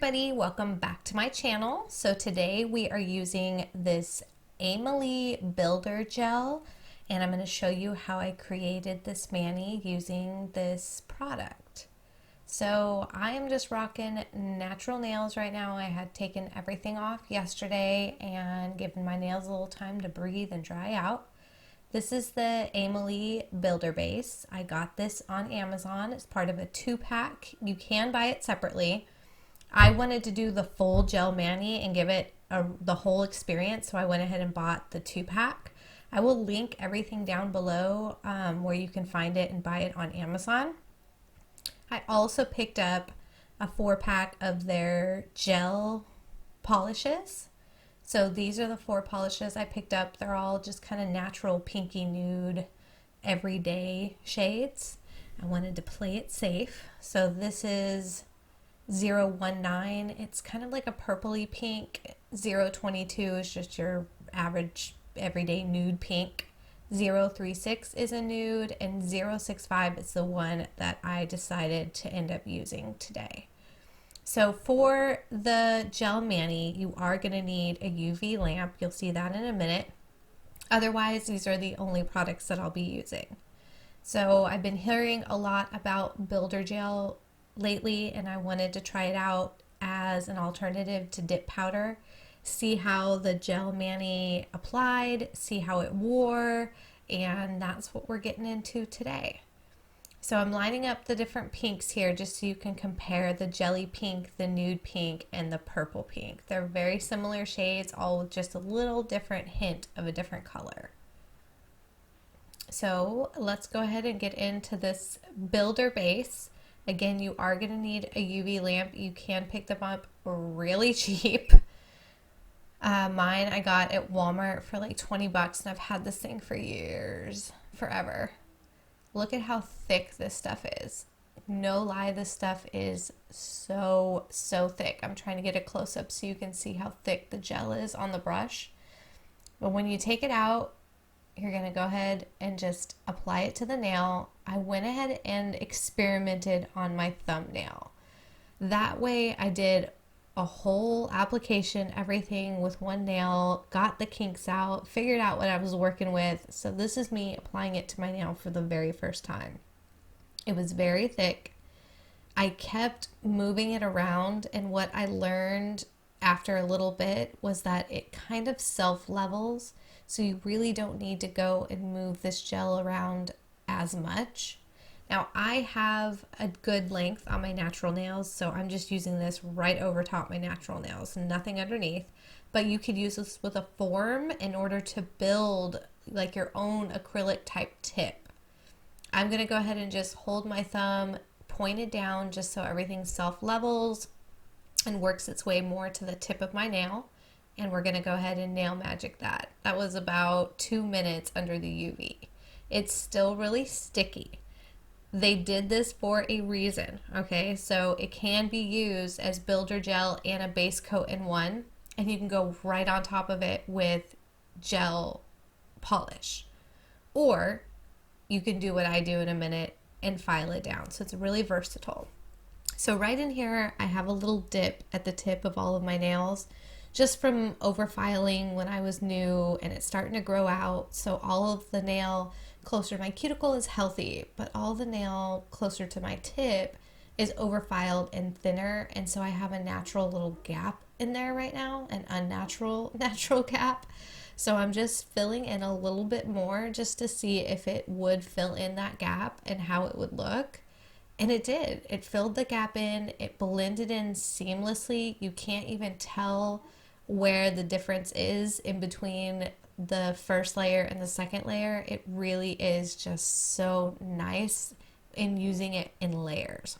everybody, welcome back to my channel. So today we are using this Aimeili Builder Gel, and I'm going to show you how I created this mani using this product. So I am just rocking natural nails right now. I had taken everything off yesterday and given my nails a little time to breathe and dry out. This is the Aimeili Builder Base. I got this on Amazon. It's part of a 2-pack. You can buy it separately. I wanted to do the full gel mani and give it the whole experience, so I went ahead and bought the 2-pack. I will link everything down below where you can find it and buy it on Amazon. I also picked up a 4-pack of their gel polishes. So these are the 4 polishes I picked up. They're all just kind of natural pinky nude everyday shades. I wanted to play it safe. So this is 019. It's kind of like a purpley pink. 022 is just your average everyday nude pink. 036 is a nude, and 065 is the one that I decided to end up using today. So for the gel mani, you are going to need a UV lamp. You'll see that in a minute. Otherwise, these are the only products that I'll be using. So I've been hearing a lot about Builder Gel lately, and I wanted to try it out as an alternative to dip powder, see how the gel mani applied, see how it wore, and that's what we're getting into today. So I'm lining up the different pinks here just so you can compare the jelly pink, the nude pink, and the purple pink. They're very similar shades, all with just a little different hint of a different color. So let's go ahead and get into this builder base. Again, you are going to need a UV lamp. You can pick them up really cheap. Mine I got at Walmart for like 20 bucks, and I've had this thing for years, forever. Look at how thick this stuff is. No lie, this stuff is so thick. I'm trying to get a close-up so you can see how thick the gel is on the brush. But when you take it out, you're going to go ahead and just apply it to the nail. I went ahead and experimented on my thumbnail. That way I did a whole application, everything with one nail, got the kinks out, figured out what I was working with. So this is me applying it to my nail for the very first time. It was very thick. I kept moving it around, and what I learned after a little bit was that it kind of self-levels. So you really don't need to go and move this gel around as much. Now I have a good length on my natural nails, so I'm just using this right over top my natural nails, nothing underneath. But you could use this with a form in order to build like your own acrylic type tip. I'm going to go ahead and just hold my thumb pointed down just so everything self-levels and works its way more to the tip of my nail. And we're going to go ahead and nail magic that. That was about 2 minutes under the UV. It's still really sticky. They did this for a reason, okay? So it can be used as builder gel and a base coat in one, and you can go right on top of it with gel polish. Or you can do what I do in a minute and file it down. So it's really versatile. So right in here, I have a little dip at the tip of all of my nails, just from overfiling when I was new, and it's starting to grow out. So all of the nail closer to my cuticle is healthy, but all the nail closer to my tip is overfiled and thinner, and so I have a natural little gap in there right now, an unnatural natural gap. So I'm just filling in a little bit more just to see if it would fill in that gap and how it would look. And it did. It filled the gap in. It blended in seamlessly. You can't even tell where the difference is in between the first layer and the second layer. It really is just so nice in using it in layers.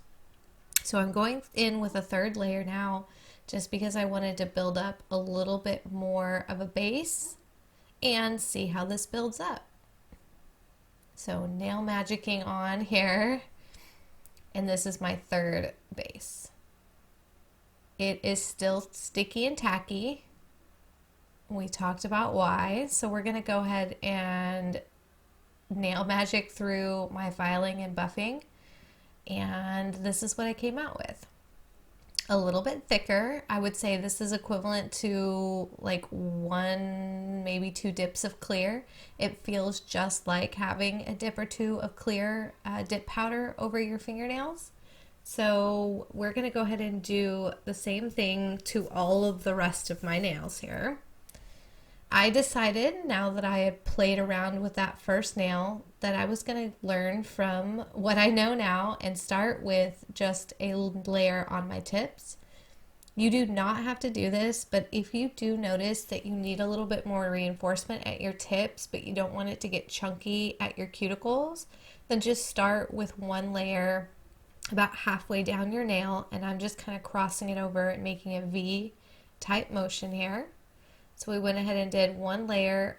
So I'm going in with a 3rd layer now, just because I wanted to build up a little bit more of a base and see how this builds up. So nail magicking on here, and this is my 3rd base. It is still sticky and tacky. We talked about why, so we're going to go ahead and nail magic through my filing and buffing, and this is what I came out with. a little bit thicker. I would say this is equivalent to like one, maybe two dips of clear. It feels just like having a dip or two of clear dip powder over your fingernails. So we're going to go ahead and do the same thing to all of the rest of my nails here. I decided, now that I had played around with that first nail, that I was going to learn from what I know now and start with just a layer on my tips. You do not have to do this, but if you do notice that you need a little bit more reinforcement at your tips, but you don't want it to get chunky at your cuticles, then just start with one layer about halfway down your nail, and I'm just kind of crossing it over and making a V type motion here. So we went ahead and did one layer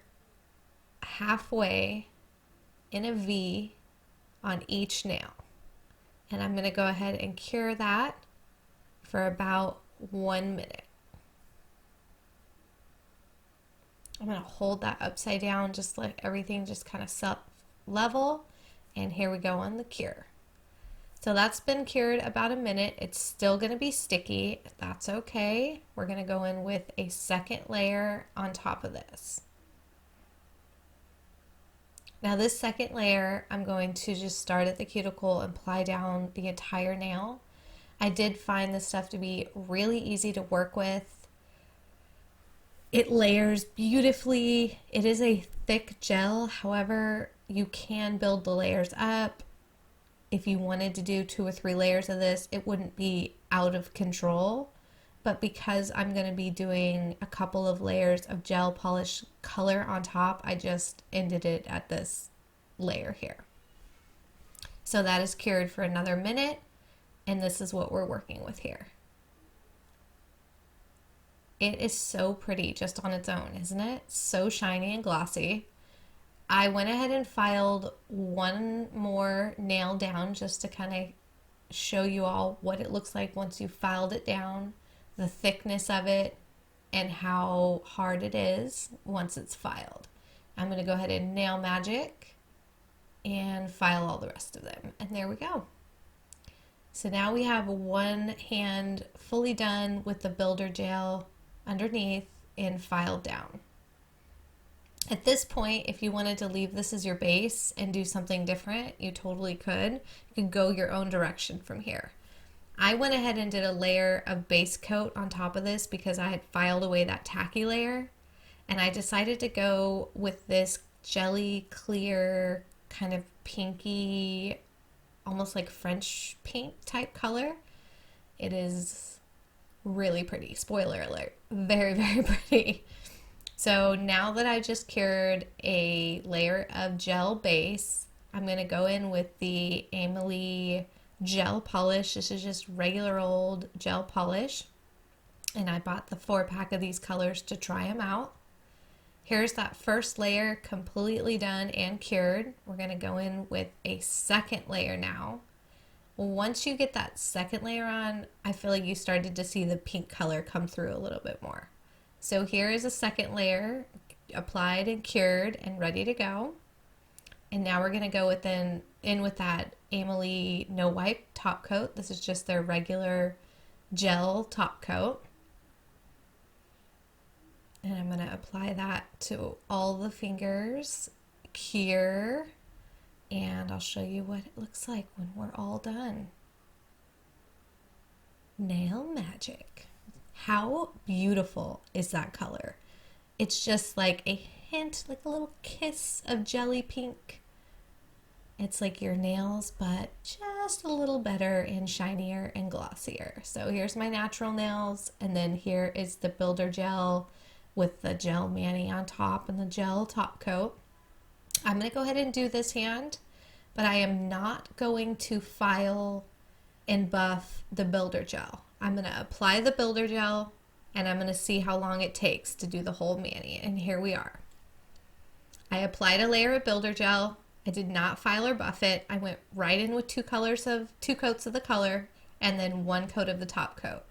halfway in a V on each nail. And I'm going to go ahead and cure that for about 1 minute. I'm going to hold that upside down, just let everything just kind of level. And here we go on the cure. So that's been cured about a minute. It's still going to be sticky. That's okay. We're going to go in with a second layer on top of this. Now this second layer, I'm going to just start at the cuticle and apply down the entire nail. I did find this stuff to be really easy to work with. It layers beautifully. It is a thick gel. However, you can build the layers up. If you wanted to do 2 or 3 layers of this, it wouldn't be out of control. But because I'm going to be doing a couple of layers of gel polish color on top, I just ended it at this layer here. So that is cured for another minute, and this is what we're working with here. It is so pretty just on its own, isn't it? So shiny and glossy. I went ahead and filed one more nail down just to kind of show you all what it looks like once you filed it down, the thickness of it, and how hard it is once it's filed. I'm going to go ahead and nail magic and file all the rest of them. And there we go. So now we have one hand fully done with the builder gel underneath and filed down. At this point, if you wanted to leave this as your base and do something different, you totally could. You could go your own direction from here. I went ahead and did a layer of base coat on top of this because I had filed away that tacky layer. And I decided to go with this jelly clear, kind of pinky, almost like French paint type color. It is really pretty. Spoiler alert. Very, very pretty. So now that I just cured a layer of gel base, I'm going to go in with the Aimeili gel polish. This is just regular old gel polish. And I bought the 4-pack of these colors to try them out. Here's that first layer completely done and cured. We're going to go in with a second layer now. Once you get that second layer on, I feel like you started to see the pink color come through a little bit more. So here is a second layer applied and cured and ready to go. And now we're going to go in with that Aimeili No Wipe top coat. This is just their regular gel top coat. And I'm going to apply that to all the fingers, cure, and I'll show you what it looks like when we're all done. Nail magic. How beautiful is that color? It's just like a hint, like a little kiss of jelly pink. It's like your nails, but just a little better and shinier and glossier. So here's my natural nails, and then here is the builder gel with the gel mani on top and the gel top coat. I'm going to go ahead and do this hand, but I am not going to file and buff the builder gel. I'm going to apply the builder gel, and I'm going to see how long it takes to do the whole mani. And here we are. I applied a layer of builder gel. I did not file or buff it. I went right in with 2 coats of the color and then 1 coat of the top coat.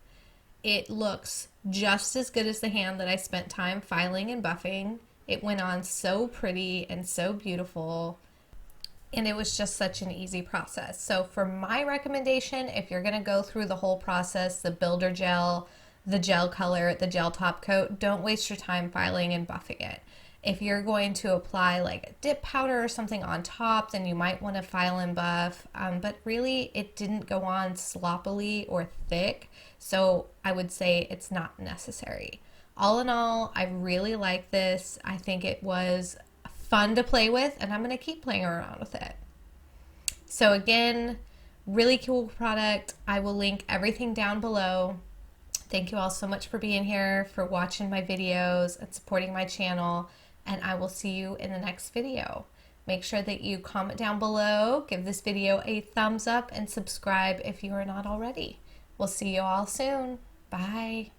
It looks just as good as the hand that I spent time filing and buffing. It went on so pretty and so beautiful. and it was just such an easy process. So for my recommendation, if you're going to go through the whole process, the builder gel, the gel color, the gel top coat, don't waste your time filing and buffing it. If you're going to apply like a dip powder or something on top, then you might want to file and buff, but really it didn't go on sloppily or thick, so I would say it's not necessary. All in all, I really like this. I think it was fun to play with, and I'm going to keep playing around with it. So again, really cool product. I will link everything down below. Thank you all so much for being here, for watching my videos and supporting my channel, and I will see you in the next video. Make sure that you comment down below, give this video a thumbs up, and subscribe if you are not already. We'll see you all soon. Bye.